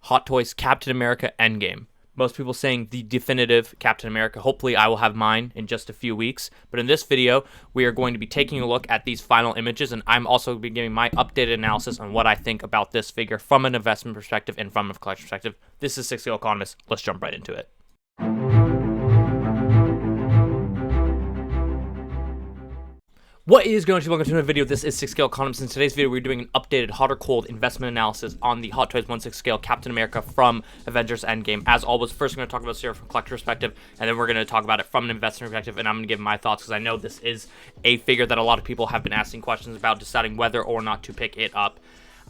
Hot Toys Captain America Endgame. Most people saying the definitive Captain America. Hopefully I will have mine in just a few weeks. But in this video, we are going to be taking a look at these final images, and I'm also going to be giving my updated analysis on what I think about this figure from an investment perspective and from a collection perspective. This is 6 Economist. Let's jump right into it. What is going on? Welcome to another video. This is 6 Scale Economist. In today's video, we're doing an updated hot or cold investment analysis on the Hot Toys 1/6 scale Captain America from Avengers Endgame. As always, first we're going to talk about this here from a collector perspective, and then we're going to talk about it from an investment perspective, and I'm going to give my thoughts because I know this is a figure that a lot of people have been asking questions about, deciding whether or not to pick it up.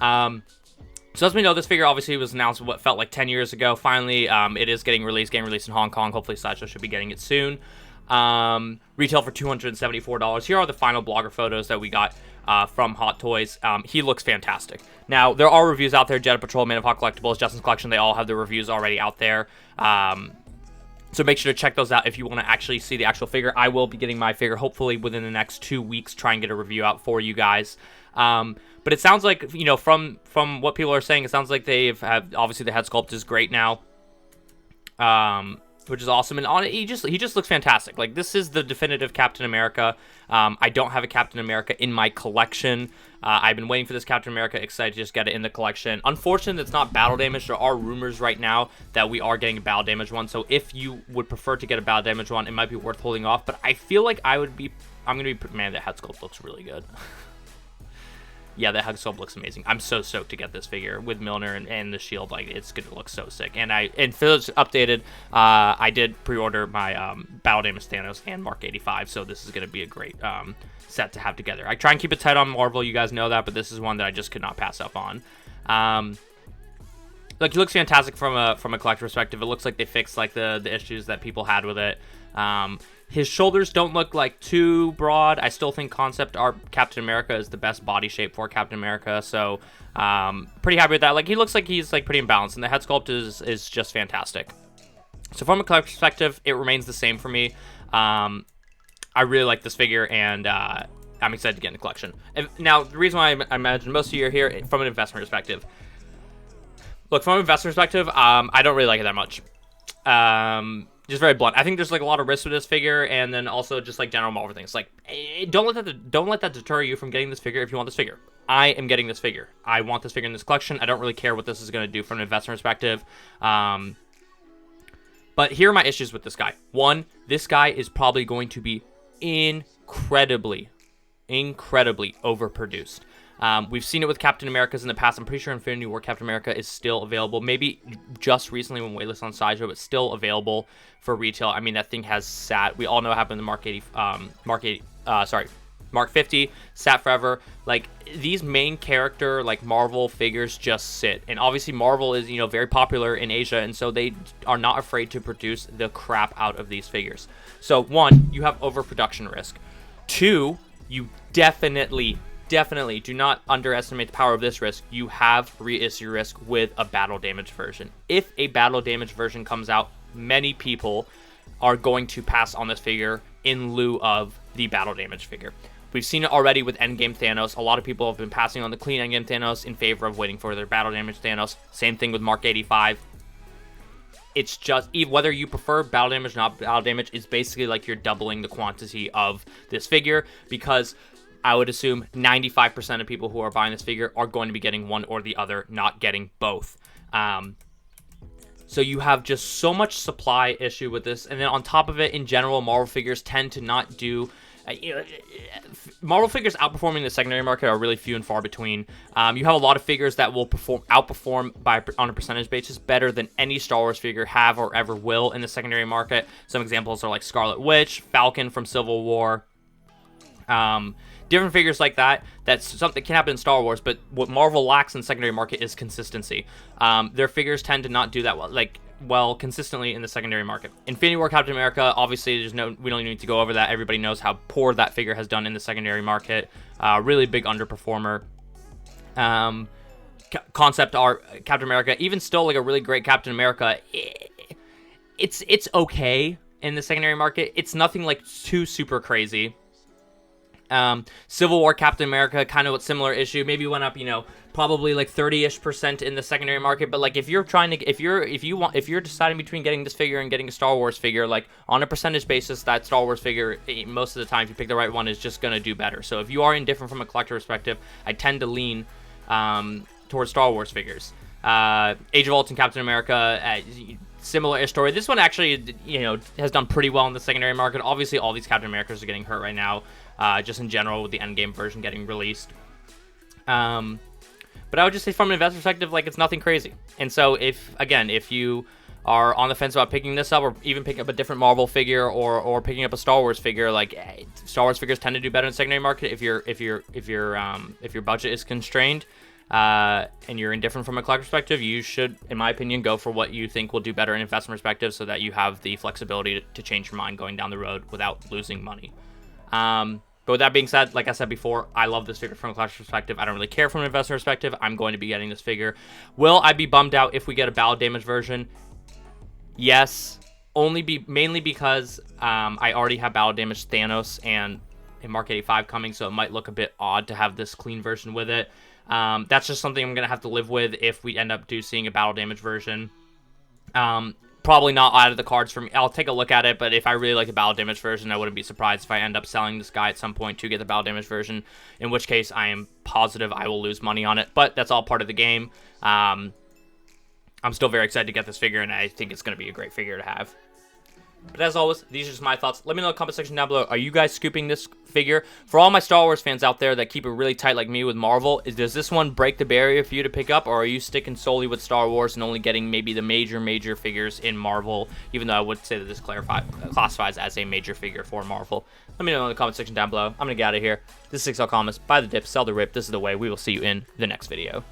So as we know, this figure obviously was announced what felt like 10 years ago. Finally, it is getting released in Hong Kong. Hopefully Sideshow should be getting it soon. Retail for $274. Here are the final blogger photos that we got from Hot Toys. He looks fantastic. Now, there are reviews out there. Jedi Patrol, Man of Hot Collectibles, Justin's Collection, they all have the reviews already out there. So make sure to check those out if you want to actually see the actual figure. I will be getting my figure hopefully within the next 2 weeks, try and get a review out for you guys. But it sounds like, you know, from what people are saying, it sounds like obviously the head sculpt is great now. Which is awesome, and he just looks fantastic. Like, this is the definitive Captain America. I don't have a Captain America in my collection. I've been waiting for this Captain America, excited to just get it in the collection. Unfortunately, it's not battle damaged. There are rumors right now that we are getting a battle damaged one, so if you would prefer to get a battle damaged one, it might be worth holding off, but I feel like I'm gonna be, man, that head sculpt looks really good. Yeah, that head sculpt looks amazing. I'm so stoked to get this figure with Milner and the shield. Like, it's gonna look so sick. And for those updated, I did pre-order my Battle Damage Thanos and Mark 85, so this is gonna be a great set to have together. I try and keep it tight on Marvel, you guys know that, but this is one that I just could not pass up on. Like, he looks fantastic from a collector perspective. It looks like they fixed like the issues that people had with it. His shoulders don't look like too broad. I still think concept art Captain America is the best body shape for Captain America, so pretty happy with that. Like, he looks like he's like pretty imbalanced, and the head sculpt is just fantastic. So from a collector perspective, it remains the same for me. I really like this figure, and I'm excited to get in the collection. Now, the reason why I imagine most of you are here from an investment perspective. Look, from an investment perspective, I don't really like it that much. Just very blunt. I think there's like a lot of risk with this figure, and then also just like general Marvel things. Like, don't let that deter you from getting this figure if you want this figure. I am getting this figure. I want this figure in this collection. I don't really care what this is going to do from an investment perspective. But here are my issues with this guy. One, this guy is probably going to be incredibly overproduced. We've seen it with Captain America's in the past. I'm pretty sure Infinity War Captain America is still available. Maybe just recently when waitlist on Sideshow, but still available for retail. I mean, that thing has sat. We all know what happened to Mark 50, sat forever. Like, these main character, like, Marvel figures just sit. And obviously Marvel is, you know, very popular in Asia, and so they are not afraid to produce the crap out of these figures. So, one, you have overproduction risk. Two, you definitely do not underestimate the power of this risk. You have reissue risk with a battle damage version. If a battle damage version comes out, many people are going to pass on this figure in lieu of the battle damage figure. We've seen it already with Endgame Thanos. A lot of people have been passing on the clean Endgame Thanos in favor of waiting for their battle damage Thanos. Same thing with Mark 85. It's just, whether you prefer battle damage or not battle damage, is basically like you're doubling the quantity of this figure, because I would assume 95% of people who are buying this figure are going to be getting one or the other, not getting both. So you have just so much supply issue with this. And then on top of it, in general, Marvel figures tend to not do... Marvel figures outperforming the secondary market are really few and far between. You have a lot of figures that will outperform on a percentage basis better than any Star Wars figure have or ever will in the secondary market. Some examples are like Scarlet Witch, Falcon from Civil War. Different figures like that. That's something that can happen in Star Wars, but what Marvel lacks in the secondary market is consistency. Their figures tend to not do that well consistently in the secondary market. Infinity War Captain America, obviously we don't need to go over that. Everybody knows how poor that figure has done in the secondary market. Really big underperformer. Concept art Captain America, even still like a really great Captain America, it's okay in the secondary market. It's nothing like too super crazy. Civil War Captain America, kind of a similar issue. Maybe went up, probably like 30-ish% in the secondary market. But like if you're deciding between getting this figure and getting a Star Wars figure, like on a percentage basis, that Star Wars figure, most of the time, if you pick the right one, is just gonna do better. So if you are indifferent from a collector perspective, I tend to lean towards Star Wars figures. Age of Ultron Captain America, similar story. This one actually, has done pretty well in the secondary market. Obviously, all these Captain Americas are getting hurt right now, just in general with the Endgame version getting released. But I would just say from an investor perspective, like, it's nothing crazy. And so if you are on the fence about picking this up, or even picking up a different Marvel figure, or picking up a Star Wars figure, like, Star Wars figures tend to do better in the secondary market if your budget is constrained, and you're indifferent from a collector perspective. You should, in my opinion, go for what you think will do better in investment perspective, so that you have the flexibility to change your mind going down the road without losing money. But with that being said, like I said before, I love this figure from a collector perspective. I don't really care from an investor perspective. I'm going to be getting this figure. Will I be bummed out if we get a battle damage version? Yes, mainly because I already have battle damage Thanos and in Mark 85 coming, so it might look a bit odd to have this clean version with it. That's just something I'm gonna have to live with if we end up seeing a battle damage version. Probably not out of the cards for me. I'll take a look at it, but if I really like the battle damage version, I wouldn't be surprised if I end up selling this guy at some point to get the battle damage version, in which case I am positive I will lose money on it, but that's all part of the game. I'm still very excited to get this figure, and I think it's going to be a great figure to have. But as always, these are just my thoughts. Let me know in the comment section down below. Are you guys scooping this figure? For all my Star Wars fans out there that keep it really tight like me with Marvel, does this one break the barrier for you to pick up, or are you sticking solely with Star Wars and only getting maybe the major figures in Marvel, even though I would say that this classifies as a major figure for Marvel? Let me know in the comment section down below. I'm going to get out of here. This is 6L Economist. Buy the dip, sell the rip. This is the way. We will see you in the next video.